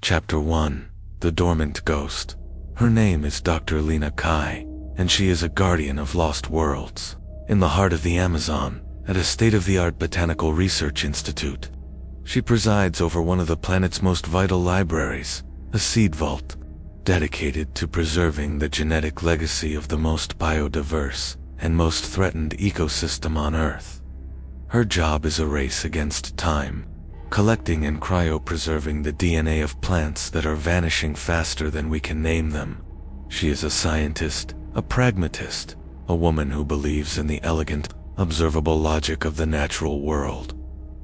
Chapter 1. The Dormant Ghost. Her name is Dr. Lena Kai, and she is a guardian of lost worlds. In the heart of the Amazon, at a state-of-the-art botanical research institute, she presides over one of the planet's most vital libraries, a seed vault, dedicated to preserving the genetic legacy of the most biodiverse and most threatened ecosystem on Earth. Her job is a race against time, collecting and cryopreserving the DNA of plants that are vanishing faster than we can name them. She is a scientist, a pragmatist, a woman who believes in the elegant, observable logic of the natural world.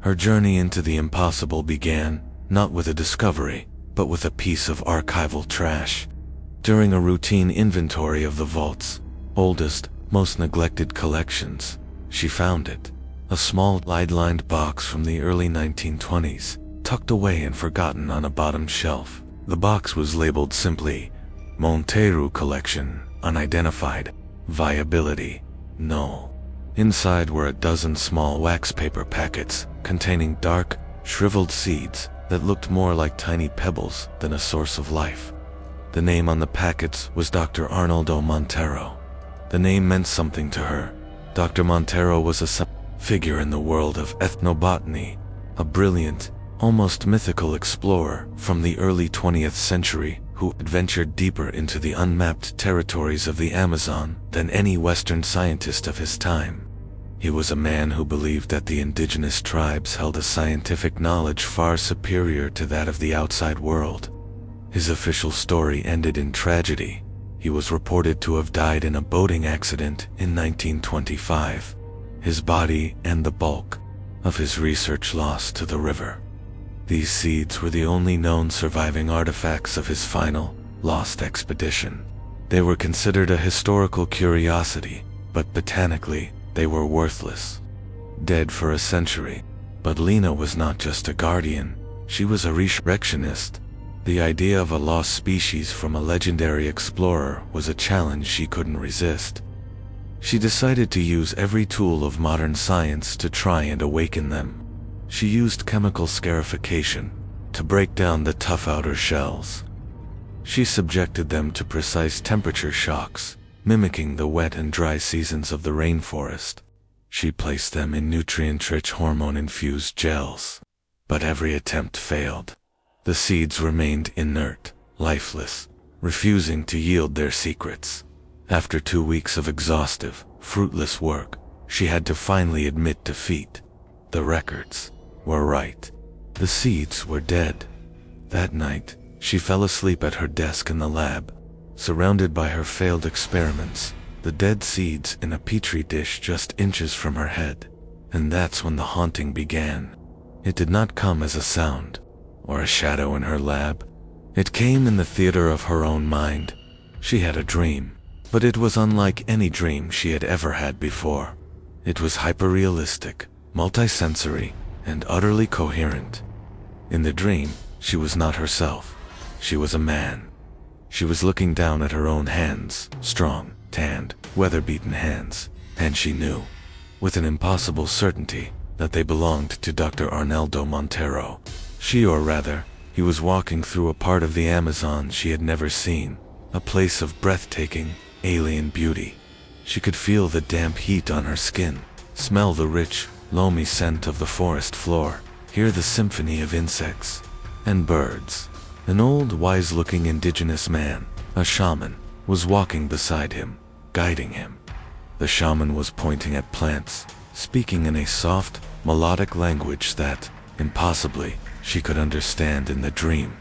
Her journey into the impossible began, not with a discovery, but with a piece of archival trash. During a routine inventory of the vault's oldest, most neglected collections, she found it. A small lead-lined box from the early 1920s, tucked away and forgotten on a bottom shelf. The box was labeled simply, Monteiro Collection, Unidentified, Viability, Null. Inside were a dozen small wax paper packets containing dark, shriveled seeds that looked more like tiny pebbles than a source of life. The name on the packets was Dr. Arnaldo Monteiro. The name meant something to her. Dr. Monteiro was a figure in the world of ethnobotany, a brilliant, almost mythical explorer from the early 20th century who adventured deeper into the unmapped territories of the Amazon than any Western scientist of his time. He was a man who believed that the indigenous tribes held a scientific knowledge far superior to that of the outside world. His official story ended in tragedy. He was reported to have died in a boating accident in 1925. His body and the bulk of his research lost to the river. These seeds were the only known surviving artifacts of his final, lost expedition. They were considered a historical curiosity, but botanically, they were worthless. Dead for a century. But Lena was not just a guardian, she was a resurrectionist. The idea of a lost species from a legendary explorer was a challenge she couldn't resist. She decided to use every tool of modern science to try and awaken them. She used chemical scarification to break down the tough outer shells. She subjected them to precise temperature shocks, mimicking the wet and dry seasons of the rainforest. She placed them in nutrient-rich hormone-infused gels. But every attempt failed. The seeds remained inert, lifeless, refusing to yield their secrets. After 2 weeks of exhaustive, fruitless work, she had to finally admit defeat. The records were right. The seeds were dead. That night, she fell asleep at her desk in the lab, surrounded by her failed experiments, the dead seeds in a petri dish just inches from her head. And that's when the haunting began. It did not come as a sound, or a shadow in her lab. It came in the theater of her own mind. She had a dream, but it was unlike any dream she had ever had before. It was hyper-realistic, multisensory, and utterly coherent. In the dream, she was not herself. She was a man. She was looking down at her own hands, strong, tanned, weather-beaten hands, and she knew, with an impossible certainty, that they belonged to Dr. Arnaldo Monteiro. Or rather, he was walking through a part of the Amazon she had never seen, a place of breathtaking, alien beauty. She could feel the damp heat on her skin, smell the rich, loamy scent of the forest floor, hear the symphony of insects and birds. An old, wise-looking indigenous man, a shaman, was walking beside him, guiding him. The shaman was pointing at plants, speaking in a soft, melodic language that, impossibly, she could understand in the dream.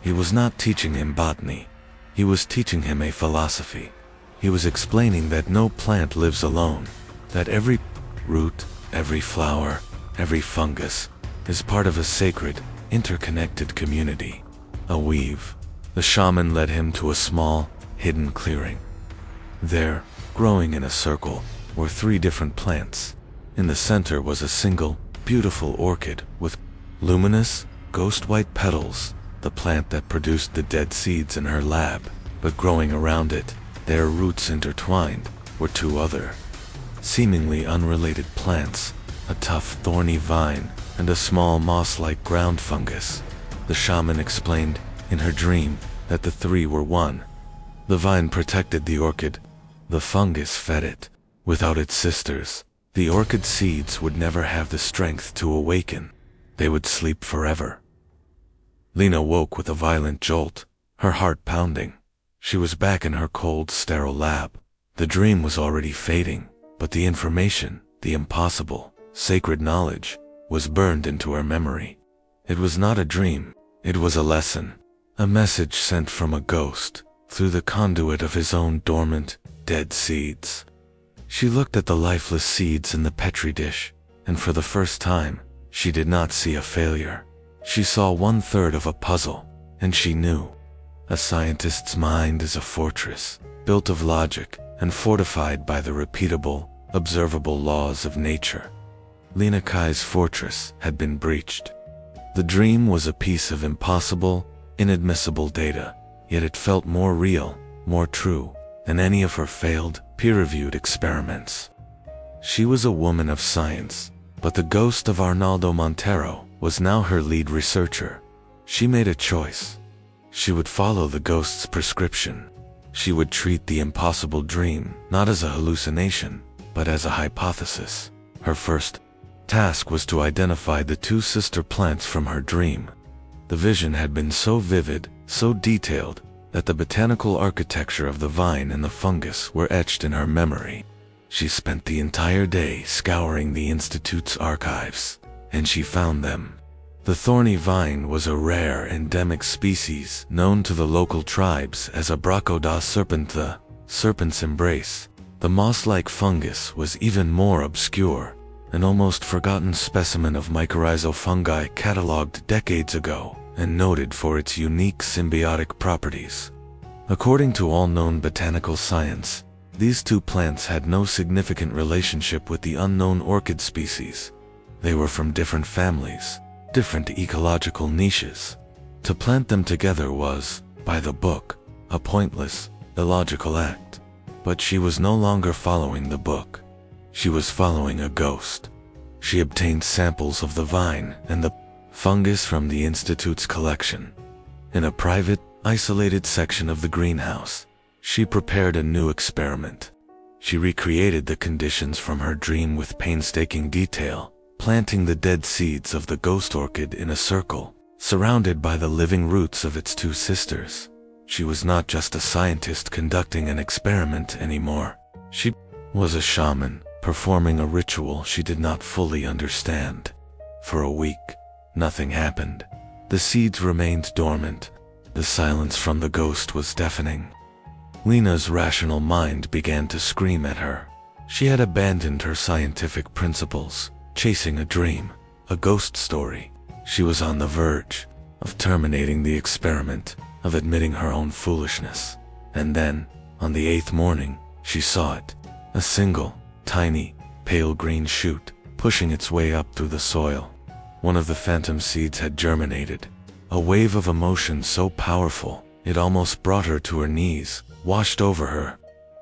He was not teaching him botany. He was teaching him a philosophy. He was explaining that no plant lives alone, that every root, every flower, every fungus is part of a sacred, interconnected community, a weave. The shaman led him to a small, hidden clearing. There, growing in a circle, were 3 different plants. In the center was a single, beautiful orchid with luminous, ghost-white petals, the plant that produced the dead seeds in her lab. But growing around it, their roots intertwined, were 2 other, seemingly unrelated plants, a tough, thorny vine, and a small moss-like ground fungus. The shaman explained, in her dream, that the three were one. The vine protected the orchid. The fungus fed it. Without its sisters, the orchid seeds would never have the strength to awaken. They would sleep forever. Lena woke with a violent jolt, her heart pounding. She was back in her cold, sterile lab. The dream was already fading, but the information, the impossible, sacred knowledge, was burned into her memory. It was not a dream, it was a lesson, a message sent from a ghost, through the conduit of his own dormant, dead seeds. She looked at the lifeless seeds in the petri dish, and for the first time, she did not see a failure. She saw 1/3 of a puzzle, and she knew. A scientist's mind is a fortress, built of logic and fortified by the repeatable, observable laws of nature. Lena Kai's fortress had been breached. The dream was a piece of impossible, inadmissible data, yet it felt more real, more true, than any of her failed, peer-reviewed experiments. She was a woman of science, but the ghost of Arnaldo Monteiro was now her lead researcher. She made a choice. She would follow the ghost's prescription. She would treat the impossible dream not as a hallucination, but as a hypothesis. Her first task was to identify the two sister plants from her dream. The vision had been so vivid, so detailed, that the botanical architecture of the vine and the fungus were etched in her memory. She spent the entire day scouring the Institute's archives, and she found them. The thorny vine was a rare endemic species known to the local tribes as a Brachyda serpent, the serpent's embrace. The moss-like fungus was even more obscure, an almost forgotten specimen of mycorrhizal fungi catalogued decades ago and noted for its unique symbiotic properties. According to all known botanical science, these two plants had no significant relationship with the unknown orchid species. They were from different families, different ecological niches. To plant them together was, by the book, a pointless, illogical act. But she was no longer following the book. She was following a ghost. She obtained samples of the vine and the fungus from the Institute's collection. In a private, isolated section of the greenhouse, she prepared a new experiment. She recreated the conditions from her dream with painstaking detail, planting the dead seeds of the ghost orchid in a circle, surrounded by the living roots of its two sisters. She was not just a scientist conducting an experiment anymore. She was a shaman, performing a ritual she did not fully understand. For a week, nothing happened. The seeds remained dormant. The silence from the ghost was deafening. Lena's rational mind began to scream at her. She had abandoned her scientific principles, chasing a dream, a ghost story. She was on the verge of terminating the experiment, of admitting her own foolishness. And then, on the 8th morning, she saw it. A single, tiny, pale green shoot, pushing its way up through the soil. One of the phantom seeds had germinated. A wave of emotion so powerful, it almost brought her to her knees, washed over her.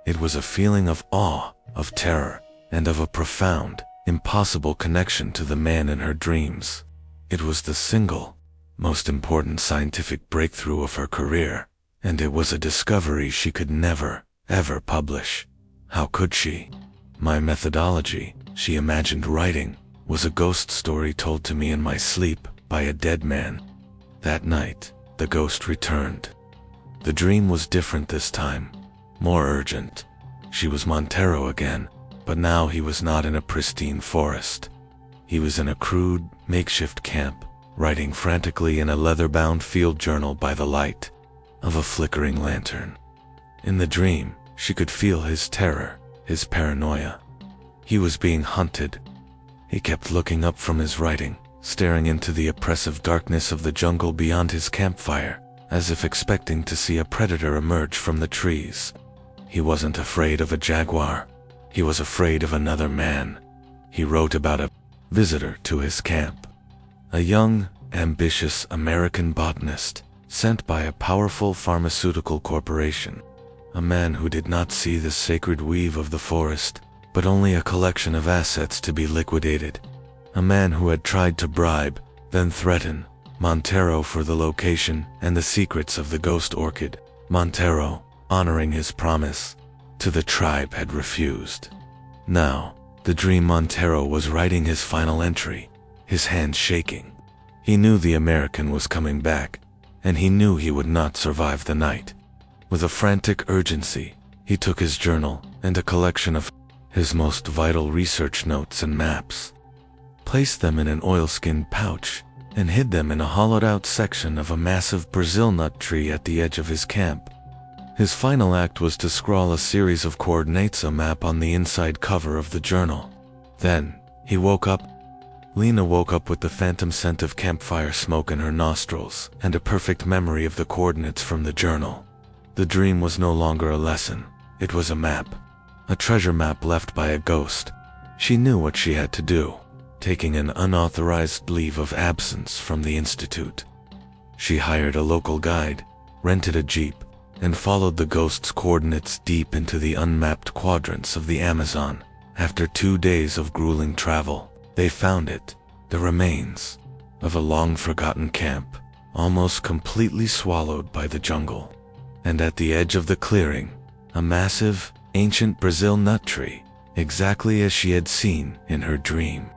It was a feeling of awe, of terror, and of a profound, impossible connection to the man in her dreams. It was the single, most important scientific breakthrough of her career, and it was a discovery she could never, ever publish. How could she? My methodology, she imagined writing, was a ghost story told to me in my sleep by a dead man. That night, the ghost returned. The dream was different this time, more urgent. She was Monteiro again, but now he was not in a pristine forest. He was in a crude, makeshift camp, writing frantically in a leather-bound field journal by the light of a flickering lantern. In the dream, she could feel his terror, his paranoia. He was being hunted. He kept looking up from his writing, staring into the oppressive darkness of the jungle beyond his campfire, as if expecting to see a predator emerge from the trees. He wasn't afraid of a jaguar. He was afraid of another man. He wrote about a visitor to his camp. A young, ambitious American botanist, sent by a powerful pharmaceutical corporation. A man who did not see the sacred weave of the forest, but only a collection of assets to be liquidated. A man who had tried to bribe, then threaten, Monteiro for the location and the secrets of the ghost orchid. Monteiro, honoring his promise to the tribe, had refused. Now, the dream Monteiro was writing his final entry, his hands shaking. He knew the American was coming back, and he knew he would not survive the night. With a frantic urgency, he took his journal and a collection of his most vital research notes and maps, placed them in an oilskin pouch, and hid them in a hollowed-out section of a massive Brazil nut tree at the edge of his camp. His final act was to scrawl a series of coordinates, a map, on the inside cover of the journal. Then, he woke up. Lena woke up with the phantom scent of campfire smoke in her nostrils and a perfect memory of the coordinates from the journal. The dream was no longer a lesson. It was a map. A treasure map left by a ghost. She knew what she had to do, taking an unauthorized leave of absence from the institute. She hired a local guide, rented a jeep, and followed the ghost's coordinates deep into the unmapped quadrants of the Amazon. After 2 days of grueling travel, they found it, the remains of a long-forgotten camp, almost completely swallowed by the jungle. And at the edge of the clearing, a massive, ancient Brazil nut tree, exactly as she had seen in her dream.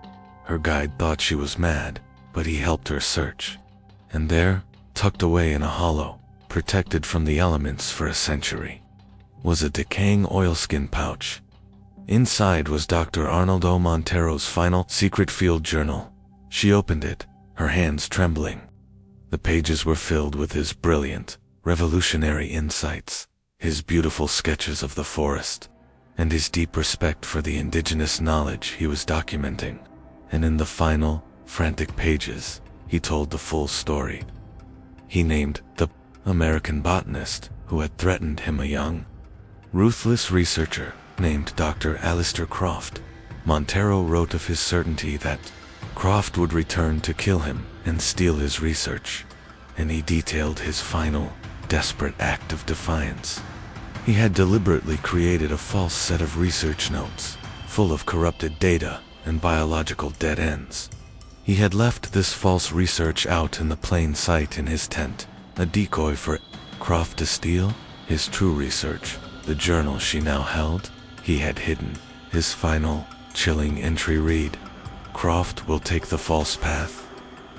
Her guide thought she was mad, but he helped her search. And there, tucked away in a hollow, protected from the elements for a century, was a decaying oilskin pouch. Inside was Dr. Arnaldo Monteiro's final secret field journal. She opened it, her hands trembling. The pages were filled with his brilliant, revolutionary insights, his beautiful sketches of the forest, and his deep respect for the indigenous knowledge he was documenting. And in the final, frantic pages, he told the full story. He named the American botanist who had threatened him, a young, ruthless researcher named Dr. Alistair Croft. Monteiro wrote of his certainty that Croft would return to kill him and steal his research, and he detailed his final, desperate act of defiance. He had deliberately created a false set of research notes, full of corrupted data and biological dead ends. He had left this false research out in the plain sight in his tent, a decoy for Croft to steal his true research. The journal she now held, he had hidden. His final, chilling entry read, "Croft will take the false path.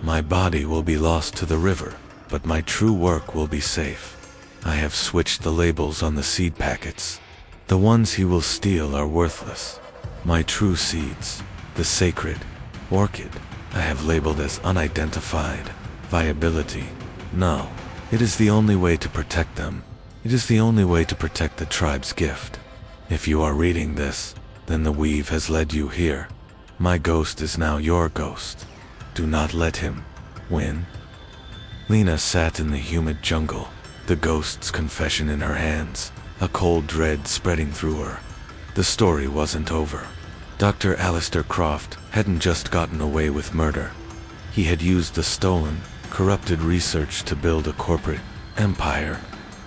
My body will be lost to the river, but my true work will be safe. I have switched the labels on the seed packets. The ones he will steal are worthless. My true seeds, the sacred orchid, I have labeled as unidentified. Viability, null. It is the only way to protect them. It is the only way to protect the tribe's gift. If you are reading this, then the weave has led you here. My ghost is now your ghost. Do not let him win." Lena sat in the humid jungle, the ghost's confession in her hands, a cold dread spreading through her. The story wasn't over. Dr. Alistair Croft hadn't just gotten away with murder. He had used the stolen, corrupted research to build a corporate empire.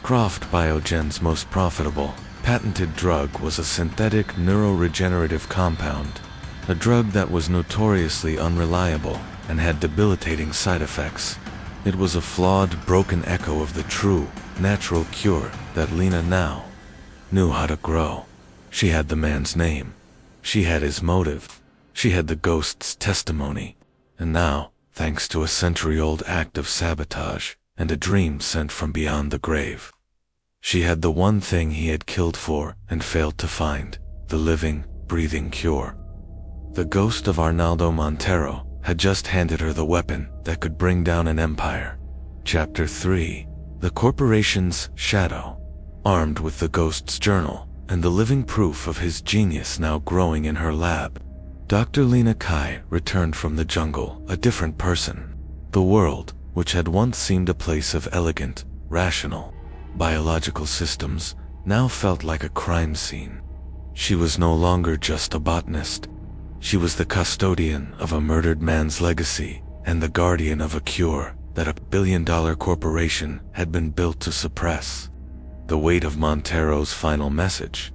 Croft Biogen's most profitable, patented drug was a synthetic neuroregenerative compound, a drug that was notoriously unreliable and had debilitating side effects. It was a flawed, broken echo of the true, natural cure that Lena now knew how to grow. She had the man's name. She had his motive. She had the ghost's testimony. And now, thanks to a century-old act of sabotage and a dream sent from beyond the grave, she had the one thing he had killed for and failed to find, the living, breathing cure. The ghost of Arnaldo Monteiro had just handed her the weapon that could bring down an empire. Chapter 3. The Corporation's Shadow. Armed with the ghost's journal and the living proof of his genius now growing in her lab, Dr. Lena Kai returned from the jungle a different person. The world, which had once seemed a place of elegant, rational, biological systems, now felt like a crime scene. She was no longer just a botanist. She was the custodian of a murdered man's legacy and the guardian of a cure that a billion-dollar corporation had been built to suppress. The weight of Monteiro's final message,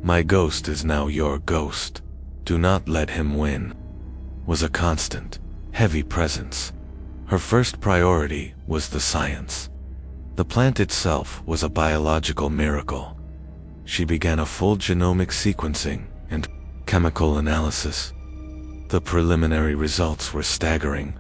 "My ghost is now your ghost. Do not let him win," was a constant, heavy presence. Her first priority was the science. The plant itself was a biological miracle. She began a full genomic sequencing and chemical analysis. The preliminary results were staggering.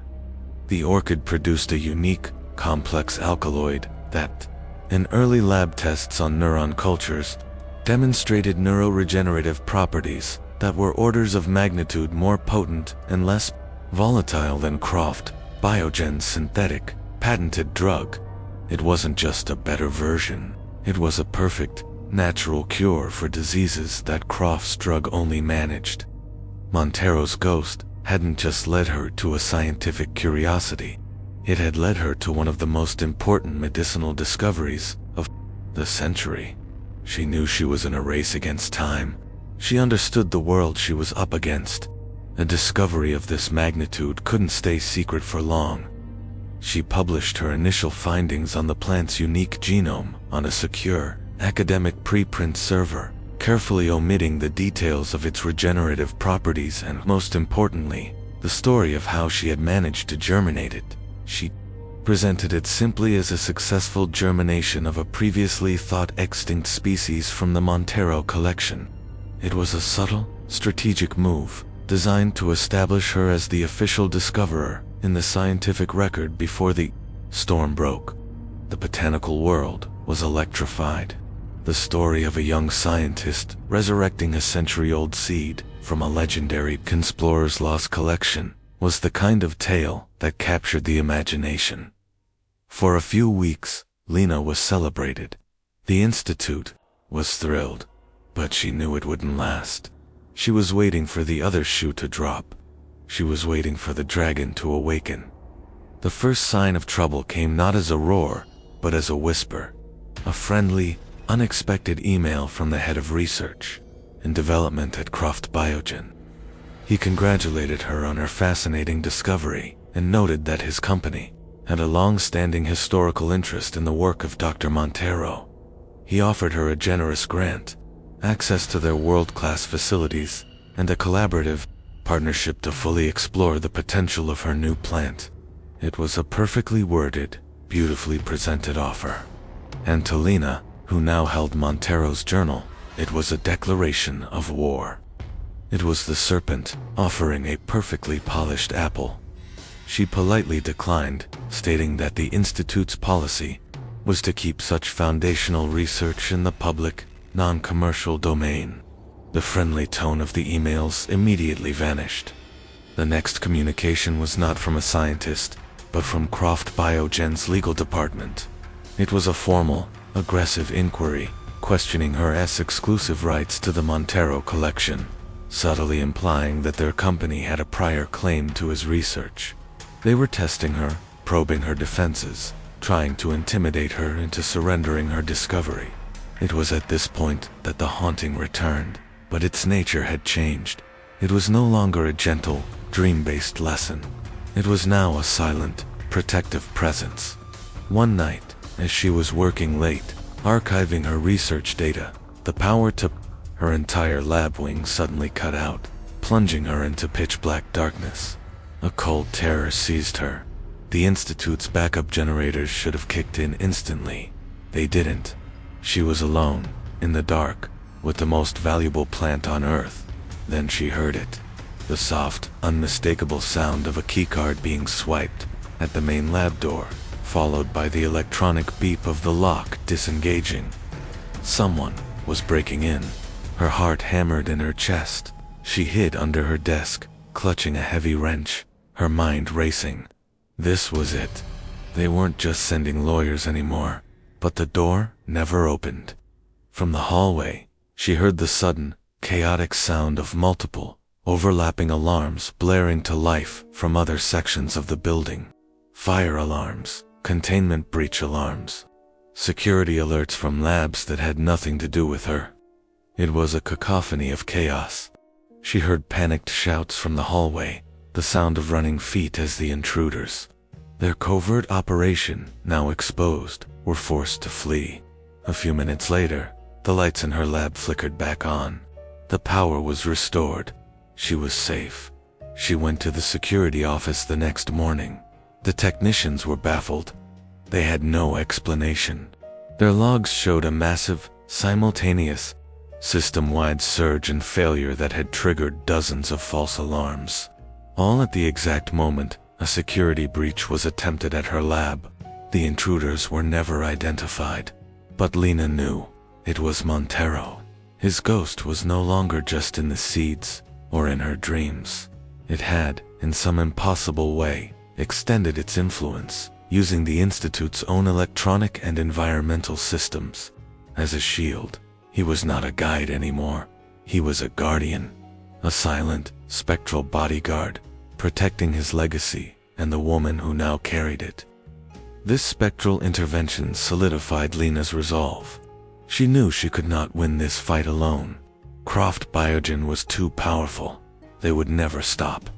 The orchid produced a unique, complex alkaloid that, in early lab tests on neuron cultures, demonstrated neuroregenerative properties that were orders of magnitude more potent and less volatile than Croft Biogen's synthetic, patented drug. It wasn't just a better version, it was a perfect, natural cure for diseases that Croft's drug only managed. Monteiro's ghost hadn't just led her to a scientific curiosity, it had led her to one of the most important medicinal discoveries of the century. She knew she was in a race against time. She understood the world she was up against. A discovery of this magnitude couldn't stay secret for long. She published her initial findings on the plant's unique genome on a secure, academic preprint server, carefully omitting the details of its regenerative properties and, most importantly, the story of how she had managed to germinate it. She presented it simply as a successful germination of a previously thought extinct species from the Monteiro collection. It was a subtle, strategic move, designed to establish her as the official discoverer in the scientific record before the storm broke. The botanical world was electrified. The story of a young scientist resurrecting a century-old seed from a legendary Explorer's Lost collection was the kind of tale that captured the imagination. For a few weeks, Lena was celebrated. The Institute was thrilled, but she knew it wouldn't last. She was waiting for the other shoe to drop. She was waiting for the dragon to awaken. The first sign of trouble came not as a roar, but as a whisper. A friendly, unexpected email from the head of research and development at Croft Biogen. He congratulated her on her fascinating discovery and noted that his company had a long-standing historical interest in the work of Dr. Monteiro. He offered her a generous grant, access to their world-class facilities, and a collaborative partnership to fully explore the potential of her new plant. It was a perfectly worded, beautifully presented offer. And to Lena, who now held Monteiro's journal, it was a declaration of war. It was the serpent offering a perfectly polished apple. She politely declined, stating that the Institute's policy was to keep such foundational research in the public, non-commercial domain. The friendly tone of the emails immediately vanished. The next communication was not from a scientist, but from Croft Biogen's legal department. It was a formal, aggressive inquiry, questioning her exclusive rights to the Monteiro collection, subtly implying that their company had a prior claim to his research. They were testing her, probing her defenses, trying to intimidate her into surrendering her discovery. It was at this point that the haunting returned, but its nature had changed. It was no longer a gentle, dream-based lesson. It was now a silent, protective presence. One night, as she was working late, archiving her research data, the power to her entire lab wing suddenly cut out, plunging her into pitch-black darkness. A cold terror seized her. The Institute's backup generators should have kicked in instantly. They didn't. She was alone, in the dark, with the most valuable plant on Earth. Then she heard it. The soft, unmistakable sound of a keycard being swiped at the main lab door, followed by the electronic beep of the lock disengaging. Someone was breaking in. Her heart hammered in her chest. She hid under her desk, clutching a heavy wrench, her mind racing. This was it. They weren't just sending lawyers anymore. But the door never opened. From the hallway, she heard the sudden, chaotic sound of multiple, overlapping alarms blaring to life from other sections of the building. Fire alarms, containment breach alarms, security alerts from labs that had nothing to do with her. It was a cacophony of chaos. She heard panicked shouts from the hallway, the sound of running feet as the intruders, their covert operation now exposed, were forced to flee. A few minutes later, the lights in her lab flickered back on. The power was restored. She was safe. She went to the security office the next morning. The technicians were baffled. They had no explanation. Their logs showed a massive, simultaneous, system-wide surge and failure that had triggered dozens of false alarms. All at the exact moment a security breach was attempted at her lab. The intruders were never identified. But Lena knew. It was Monteiro. His ghost was no longer just in the seeds or in her dreams. It had, in some impossible way, extended its influence, using the Institute's own electronic and environmental systems as a shield. He was not a guide anymore. He was a guardian, a silent, spectral bodyguard, protecting his legacy and the woman who now carried it. This spectral intervention solidified Lena's resolve. She knew she could not win this fight alone. Croft Biogen was too powerful. They would never stop.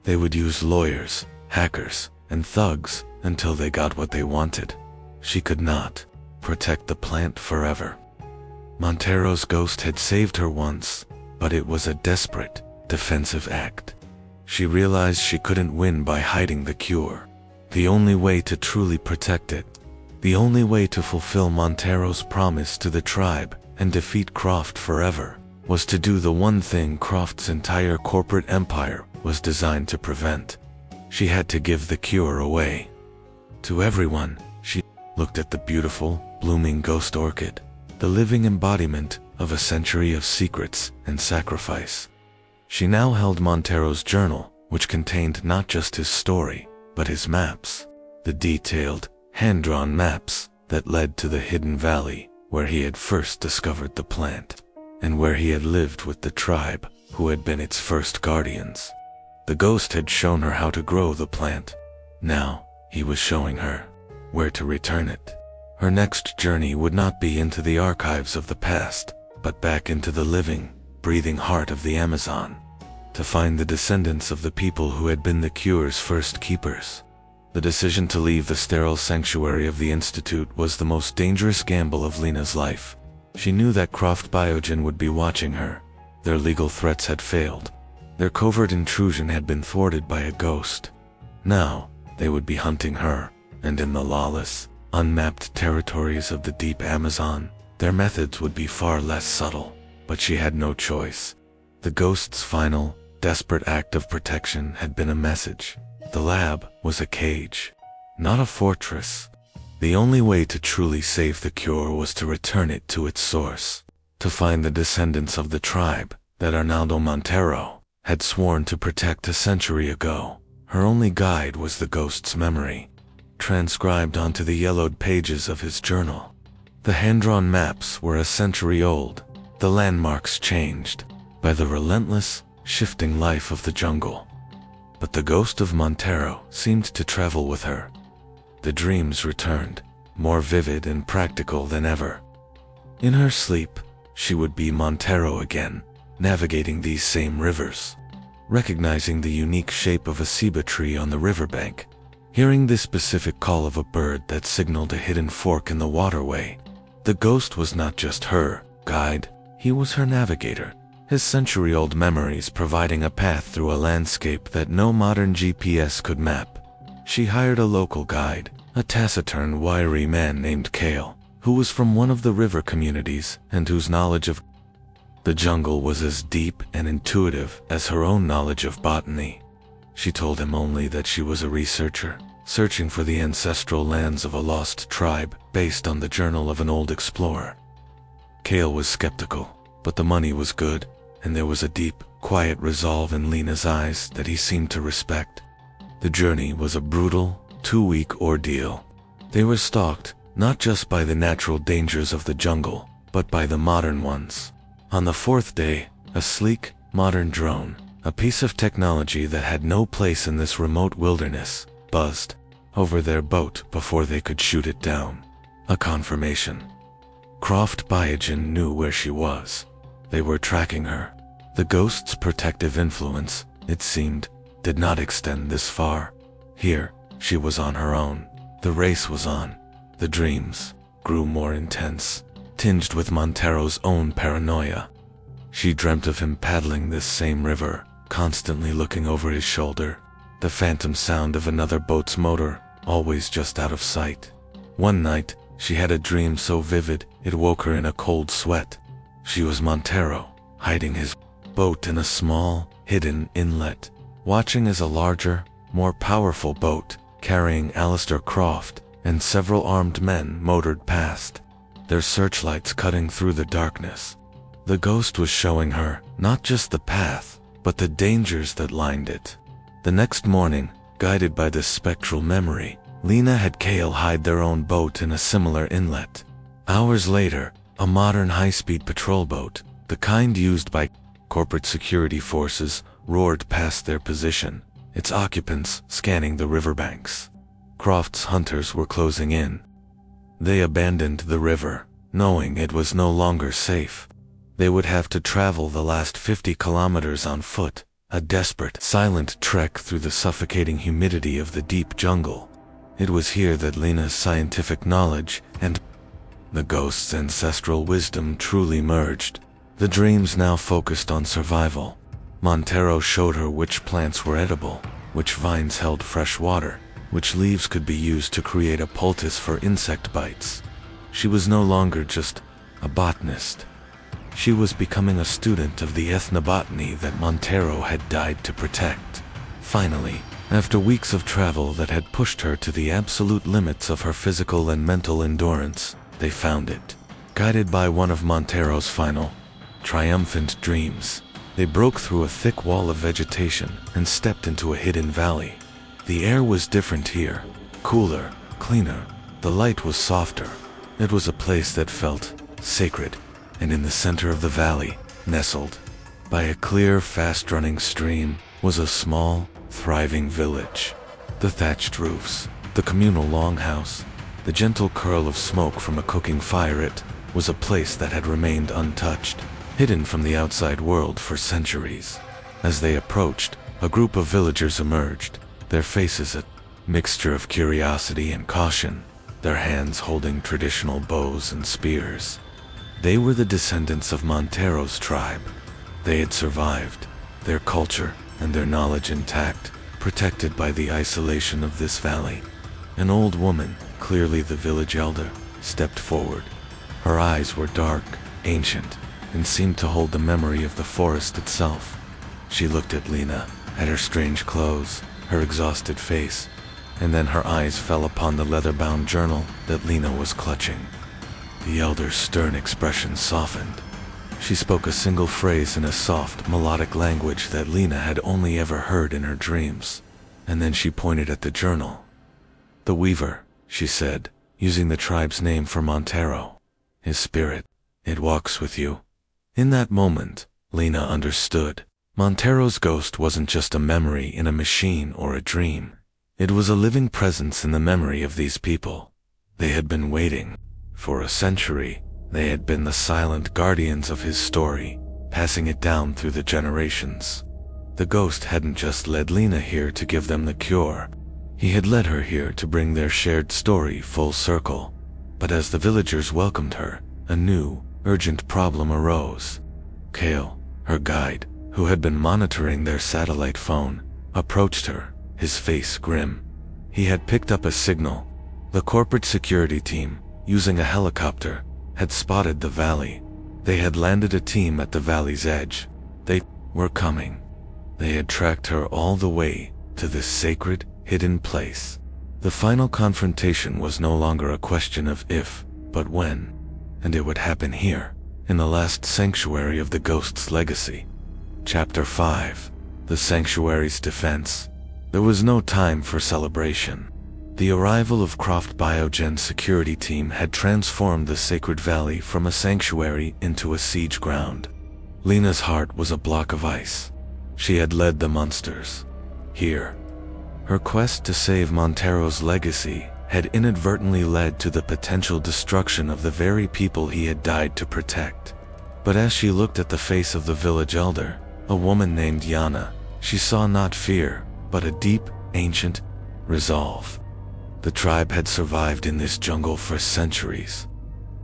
They would use lawyers, hackers, and thugs until they got what they wanted. She could not protect the plant forever. Monteiro's ghost had saved her once, but it was a desperate, defensive act. She realized she couldn't win by hiding the cure. The only way to truly protect it, the only way to fulfill Monteiro's promise to the tribe and defeat Croft forever, was to do the one thing Croft's entire corporate empire was designed to prevent. She had to give the cure away. To everyone, she looked at the beautiful, blooming ghost orchid, the living embodiment of a century of secrets and sacrifice. She now held Monteiro's journal, which contained not just his story, but his maps, the detailed, hand-drawn maps that led to the hidden valley where he had first discovered the plant, and where he had lived with the tribe who had been its first guardians. The ghost had shown her how to grow the plant. Now, he was showing her where to return it. Her next journey would not be into the archives of the past, but back into the living, breathing heart of the Amazon, to find the descendants of the people who had been the cure's first keepers. The decision to leave the sterile sanctuary of the Institute was the most dangerous gamble of Lena's life. She knew that Croft Biogen would be watching her. Their legal threats had failed. Their covert intrusion had been thwarted by a ghost. Now, they would be hunting her, and in the lawless, unmapped territories of the deep Amazon, their methods would be far less subtle. But she had no choice. The ghost's final, desperate act of protection had been a message. The lab was a cage, not a fortress. The only way to truly save the cure was to return it to its source, to find the descendants of the tribe that Arnaldo Monteiro had sworn to protect a century ago. Her only guide was the ghost's memory, transcribed onto the yellowed pages of his journal. The hand-drawn maps were a century old, the landmarks changed by the relentless, shifting life of the jungle. But the ghost of Monteiro seemed to travel with her. The dreams returned, more vivid and practical than ever. In her sleep, she would be Monteiro again, navigating these same rivers, recognizing the unique shape of a ceiba tree on the riverbank, hearing the specific call of a bird that signaled a hidden fork in the waterway. The ghost was not just her guide, he was her navigator, his century-old memories providing a path through a landscape that no modern GPS could map. She hired a local guide, a taciturn, wiry man named Kale, who was from one of the river communities and whose knowledge of the jungle was as deep and intuitive as her own knowledge of botany. She told him only that she was a researcher, searching for the ancestral lands of a lost tribe based on the journal of an old explorer. Kale was skeptical, but the money was good, and there was a deep, quiet resolve in Lena's eyes that he seemed to respect. The journey was a brutal, 2-week ordeal. They were stalked, not just by the natural dangers of the jungle, but by the modern ones. On the 4th day, a sleek, modern drone, a piece of technology that had no place in this remote wilderness, buzzed over their boat before they could shoot it down. A confirmation. Croft Biogen knew where she was. They were tracking her. The ghost's protective influence, it seemed, did not extend this far. Here, she was on her own. The race was on. The dreams grew more intense, tinged with Monteiro's own paranoia. She dreamt of him paddling this same river, constantly looking over his shoulder. the phantom sound of another boat's motor, always just out of sight. One night, she had a dream so vivid, it woke her in a cold sweat. She was Monteiro, hiding his boat in a small, hidden inlet, watching as a larger, more powerful boat, carrying Alistair Croft and several armed men motored past, their searchlights cutting through the darkness. The ghost was showing her not just the path, but the dangers that lined it. The next morning, guided by this spectral memory, Lena had Kale hide their own boat in a similar inlet. Hours later, a modern high-speed patrol boat, the kind used by corporate security forces, roared past their position, its occupants scanning the riverbanks. Croft's hunters were closing in. They abandoned the river, knowing it was no longer safe. They would have to travel the last 50 kilometers on foot, a desperate, silent trek through the suffocating humidity of the deep jungle. It was here that Lena's scientific knowledge and the ghost's ancestral wisdom truly merged. The dreams now focused on survival. Monteiro showed her which plants were edible, which vines held fresh water, which leaves could be used to create a poultice for insect bites. She was no longer just a botanist. She was becoming a student of the ethnobotany that Monteiro had died to protect. Finally, after weeks of travel that had pushed her to the absolute limits of her physical and mental endurance, they found it. Guided by one of Monteiro's final, triumphant dreams, they broke through a thick wall of vegetation and stepped into a hidden valley. The air was different here, cooler, cleaner. The light was softer. It was a place that felt sacred, and in the center of the valley, nestled by a clear, fast-running stream, was a small, thriving village. The thatched roofs, the communal longhouse, the gentle curl of smoke from a cooking fire, it was a place that had remained untouched, hidden from the outside world for centuries. As they approached, a group of villagers emerged, their faces a mixture of curiosity and caution, their hands holding traditional bows and spears. They were the descendants of Monteiro's tribe. They had survived, their culture and their knowledge intact, protected by the isolation of this valley. An old woman, clearly the village elder, stepped forward. Her eyes were dark, ancient, and seemed to hold the memory of the forest itself. She looked at Lena, at her strange clothes, her exhausted face, and then her eyes fell upon the leather-bound journal that Lena was clutching. The elder's stern expression softened. She spoke a single phrase in a soft, melodic language that Lena had only ever heard in her dreams, and then she pointed at the journal. "The Weaver," she said, using the tribe's name for Monteiro. "His spirit, it walks with you." In that moment, Lena understood. Monteiro's ghost wasn't just a memory in a machine or a dream. It was a living presence in the memory of these people. They had been waiting. For a century, they had been the silent guardians of his story, passing it down through the generations. The ghost hadn't just led Lena here to give them the cure. He had led her here to bring their shared story full circle. But as the villagers welcomed her, a new, urgent problem arose. Kale, her guide, who had been monitoring their satellite phone, approached her, his face grim. He had picked up a signal. The corporate security team, using a helicopter, had spotted the valley. They had landed a team at the valley's edge. They were coming. They had tracked her all the way to this sacred, hidden place. The final confrontation was no longer a question of if, but when. And it would happen here, in the last sanctuary of the ghost's legacy. Chapter 5. The Sanctuary's Defense. There was no time for celebration. The arrival of Croft Biogen's security team had transformed the sacred valley from a sanctuary into a siege ground. Lena's heart was a block of ice. She had led the monsters here. Her quest to save Monteiro's legacy had inadvertently led to the potential destruction of the very people he had died to protect. But as she looked at the face of the village elder, a woman named Yana, she saw not fear, but a deep, ancient resolve. The tribe had survived in this jungle for centuries.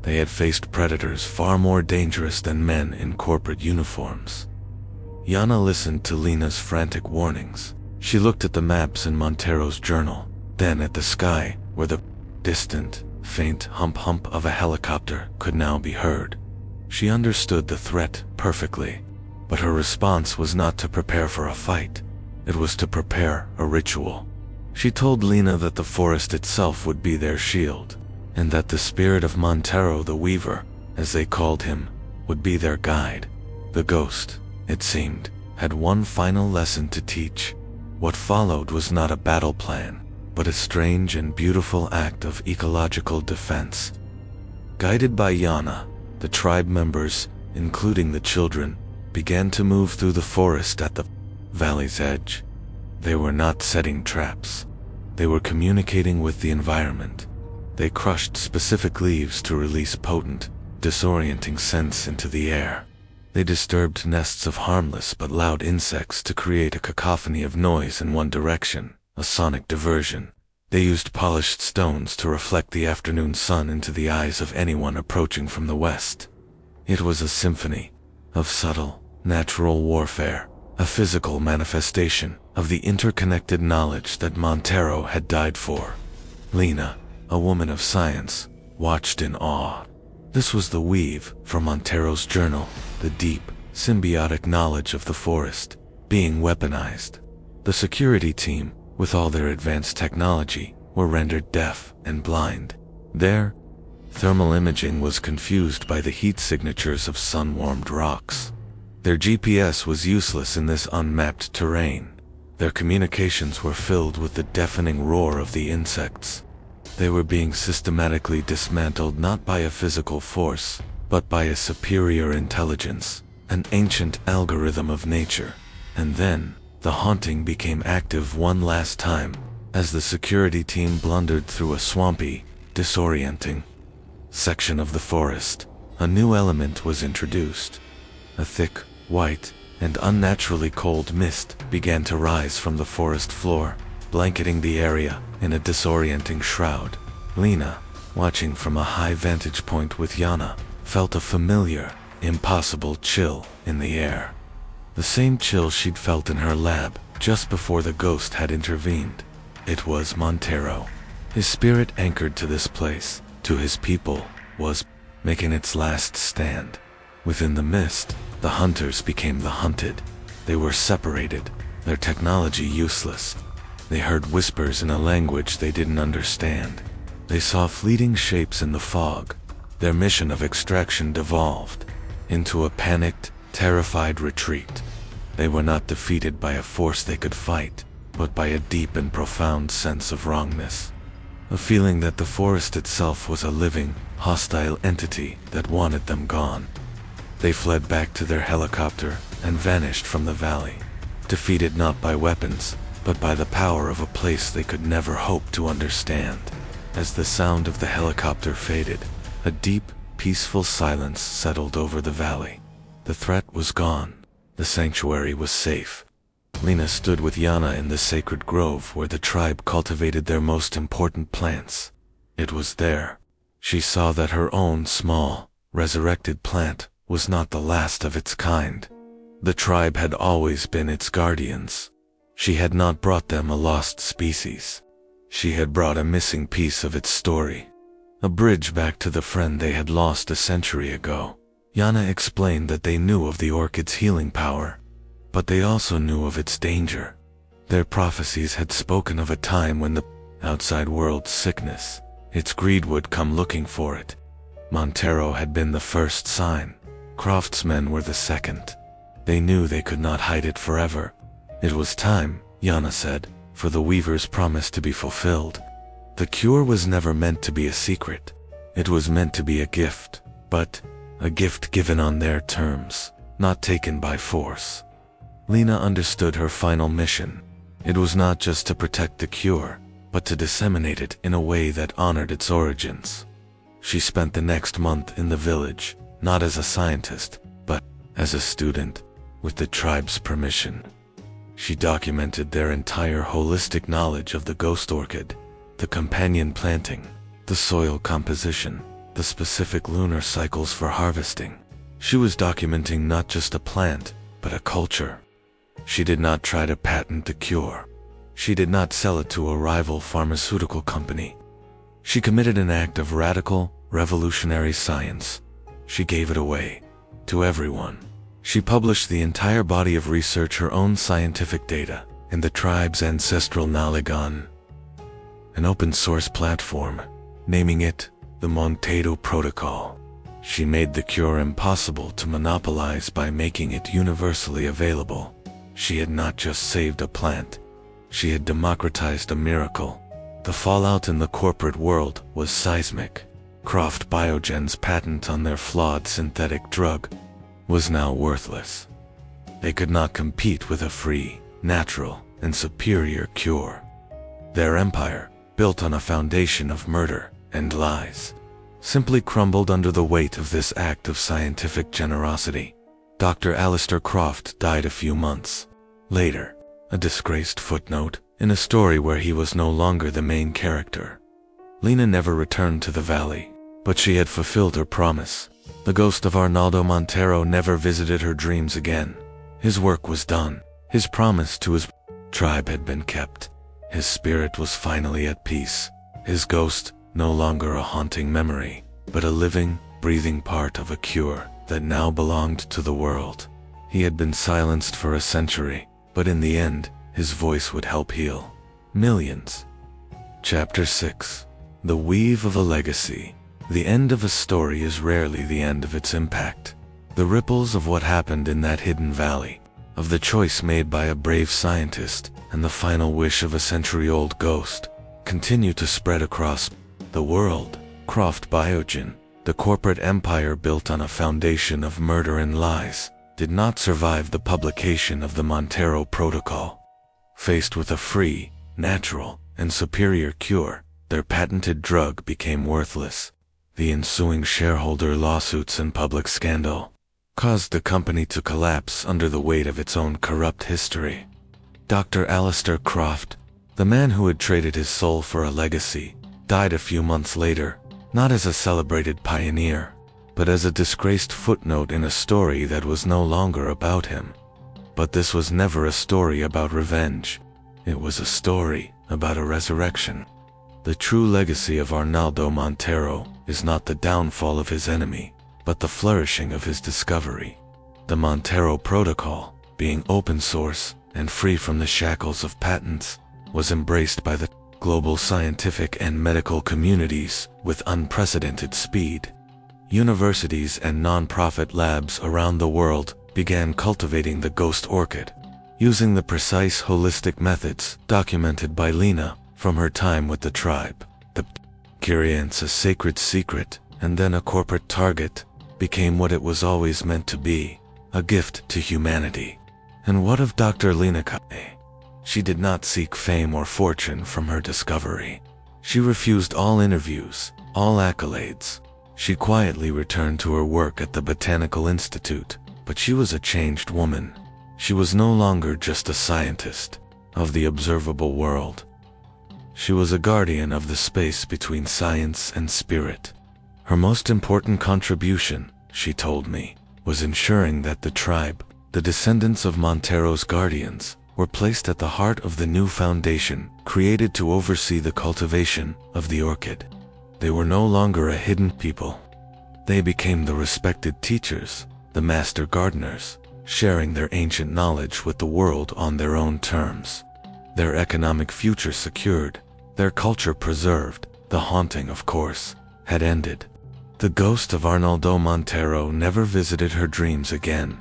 They had faced predators far more dangerous than men in corporate uniforms. Yana listened to Lena's frantic warnings. She looked at the maps in Montero's journal, then at the sky, where the distant, faint hump of a helicopter could now be heard. She understood the threat perfectly, but her response was not to prepare for a fight. It was to prepare a ritual. She told Lena that the forest itself would be their shield, and that the spirit of Montero the Weaver, as they called him, would be their guide. The ghost, it seemed, had one final lesson to teach. What followed was not a battle plan, but a strange and beautiful act of ecological defense. Guided by Yana, the tribe members, including the children, began to move through the forest at the valley's edge. They were not setting traps. They were communicating with the environment. They crushed specific leaves to release potent, disorienting scents into the air. They disturbed nests of harmless but loud insects to create a cacophony of noise in one direction, a sonic diversion. They used polished stones to reflect the afternoon sun into the eyes of anyone approaching from the west. It was a symphony of subtle, natural warfare, a physical manifestation of the interconnected knowledge that Montero had died for. Lena, a woman of science, watched in awe. This was the weave from Montero's journal, the deep, symbiotic knowledge of the forest, being weaponized. The security team, with all their advanced technology, were rendered deaf and blind. Their thermal imaging was confused by the heat signatures of sun-warmed rocks. Their GPS was useless in this unmapped terrain. Their communications were filled with the deafening roar of the insects. They were being systematically dismantled not by a physical force, but by a superior intelligence, an ancient algorithm of nature. And then, the haunting became active one last time, as the security team blundered through a swampy, disorienting section of the forest. A new element was introduced. A thick, white, and unnaturally cold mist began to rise from the forest floor, blanketing the area in a disorienting shroud. Lena, watching from a high vantage point with Yana, felt a familiar, impossible chill in the air. The same chill she'd felt in her lab just before the ghost had intervened. It was Montero. His spirit anchored to this place, to his people, was making its last stand. Within the mist, the hunters became the hunted. They were separated, their technology useless. They heard whispers in a language they didn't understand. They saw fleeting shapes in the fog. Their mission of extraction devolved into a panicked, terrified retreat. They were not defeated by a force they could fight, but by a deep and profound sense of wrongness. A feeling that the forest itself was a living, hostile entity that wanted them gone. They fled back to their helicopter and vanished from the valley, defeated not by weapons, but by the power of a place they could never hope to understand. As the sound of the helicopter faded, a deep, peaceful silence settled over the valley. The threat was gone. The sanctuary was safe. Lena stood with Yana in the sacred grove where the tribe cultivated their most important plants. It was there. She saw that her own small, resurrected plant was not the last of its kind. The tribe had always been its guardians. She had not brought them a lost species. She had brought a missing piece of its story. A bridge back to the friend they had lost a century ago. Yana explained that they knew of the orchid's healing power, but they also knew of its danger. Their prophecies had spoken of a time when the outside world's sickness, its greed would come looking for it. Montero had been the first sign. Craftsmen were the second. They knew they could not hide it forever. It was time, Yana said, for the Weaver's promise to be fulfilled. The cure was never meant to be a secret. It was meant to be a gift, but a gift given on their terms, not taken by force. Lena understood her final mission. It was not just to protect the cure, but to disseminate it in a way that honored its origins. She spent the next month in the village, not as a scientist, but as a student, with the tribe's permission. She documented their entire holistic knowledge of the ghost orchid, the companion planting, the soil composition, the specific lunar cycles for harvesting. She was documenting not just a plant, but a culture. She did not try to patent the cure. She did not sell it to a rival pharmaceutical company. She committed an act of radical, revolutionary science. She gave it away to everyone. She published the entire body of research, her own scientific data, in the tribe's ancestral knowledge on an open-source platform, naming it the Monteiro Protocol. She made the cure impossible to monopolize by making it universally available. She had not just saved a plant, she had democratized a miracle. The fallout in the corporate world was seismic. Croft Biogen's patent on their flawed synthetic drug was now worthless. They could not compete with a free, natural, and superior cure. Their empire, built on a foundation of murder and lies, simply crumbled under the weight of this act of scientific generosity. Dr. Alistair Croft died a few months later, a disgraced footnote in a story where he was no longer the main character. Lena never returned to the valley, but she had fulfilled her promise. The ghost of Arnaldo Monteiro never visited her dreams again. His work was done. His promise to his tribe had been kept. His spirit was finally at peace. His ghost, no longer a haunting memory, but a living, breathing part of a cure that now belonged to the world. He had been silenced for a century, but in the end, his voice would help heal millions. Chapter 6. The Weave of a Legacy. The end of a story is rarely the end of its impact. The ripples of what happened in that hidden valley, of the choice made by a brave scientist and the final wish of a century-old ghost, continue to spread across the world. Croft Biogen, the corporate empire built on a foundation of murder and lies, did not survive the publication of the Monteiro Protocol. Faced with a free, natural, and superior cure, their patented drug became worthless. The ensuing shareholder lawsuits and public scandal caused the company to collapse under the weight of its own corrupt history. Dr. Alistair Croft, the man who had traded his soul for a legacy, died a few months later, not as a celebrated pioneer, but as a disgraced footnote in a story that was no longer about him. But this was never a story about revenge. It was a story about a resurrection. The true legacy of Arnaldo Monteiro is not the downfall of his enemy, but the flourishing of his discovery. The Monteiro Protocol, being open source and free from the shackles of patents, was embraced by the global scientific and medical communities with unprecedented speed. Universities and non-profit labs around the world began cultivating the ghost orchid, using the precise holistic methods documented by Lena from her time with the tribe. The experience, a sacred secret and then a corporate target, became what it was always meant to be, a gift to humanity. And what of Dr. Lena Kai? She did not seek fame or fortune from her discovery. She refused all interviews, all accolades. She quietly returned to her work at the Botanical Institute, but she was a changed woman. She was no longer just a scientist of the observable world. She was a guardian of the space between science and spirit. Her most important contribution, she told me, was ensuring that the tribe, the descendants of Monteiro's guardians, were placed at the heart of the new foundation created to oversee the cultivation of the orchid. They were no longer a hidden people. They became the respected teachers, the master gardeners, sharing their ancient knowledge with the world on their own terms. Their economic future secured, their culture preserved, the haunting, of course, had ended. The ghost of Arnaldo Monteiro never visited her dreams again.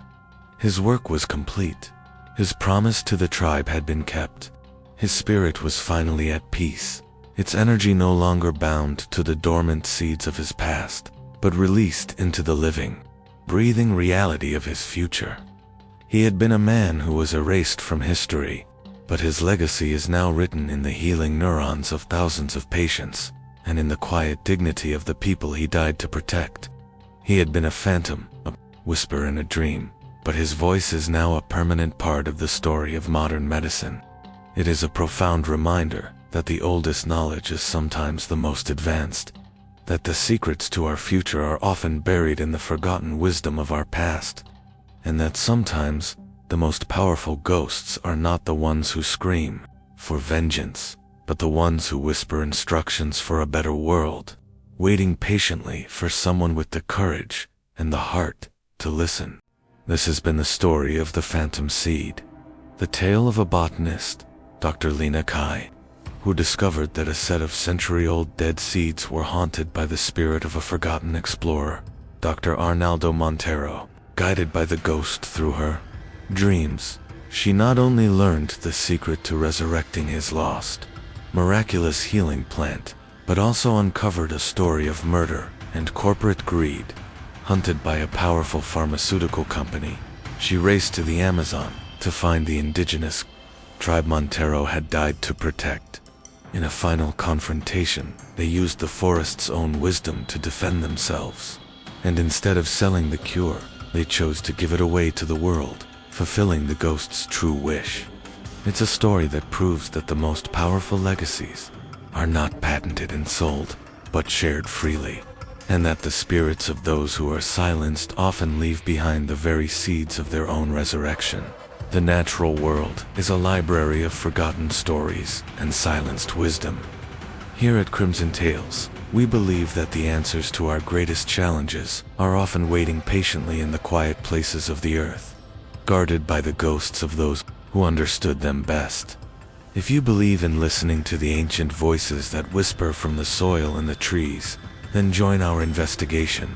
His work was complete. His promise to the tribe had been kept. His spirit was finally at peace, its energy no longer bound to the dormant seeds of his past, but released into the living, breathing reality of his future. He had been a man who was erased from history, but his legacy is now written in the healing neurons of thousands of patients, and in the quiet dignity of the people he died to protect. He had been a phantom, a whisper in a dream, but his voice is now a permanent part of the story of modern medicine. It is a profound reminder that the oldest knowledge is sometimes the most advanced, that the secrets to our future are often buried in the forgotten wisdom of our past, and that sometimes the most powerful ghosts are not the ones who scream for vengeance, but the ones who whisper instructions for a better world, waiting patiently for someone with the courage and the heart to listen. This has been the story of the Phantom Seed, the tale of a botanist, Dr. Lena Kai, who discovered that a set of century-old dead seeds were haunted by the spirit of a forgotten explorer, Dr. Arnaldo Monteiro. Guided by the ghost through her dreams, she not only learned the secret to resurrecting his lost, miraculous healing plant, but also uncovered a story of murder and corporate greed. Hunted by a powerful pharmaceutical company, she raced to the Amazon to find the indigenous tribe Monteiro had died to protect. In a final confrontation, they used the forest's own wisdom to defend themselves. And instead of selling the cure, they chose to give it away to the world, fulfilling the ghost's true wish. It's a story that proves that the most powerful legacies are not patented and sold, but shared freely, and that the spirits of those who are silenced often leave behind the very seeds of their own resurrection. The natural world is a library of forgotten stories and silenced wisdom. Here at Crimson Tales, we believe that the answers to our greatest challenges are often waiting patiently in the quiet places of the earth, guarded by the ghosts of those who understood them best. If you believe in listening to the ancient voices that whisper from the soil and the trees, then join our investigation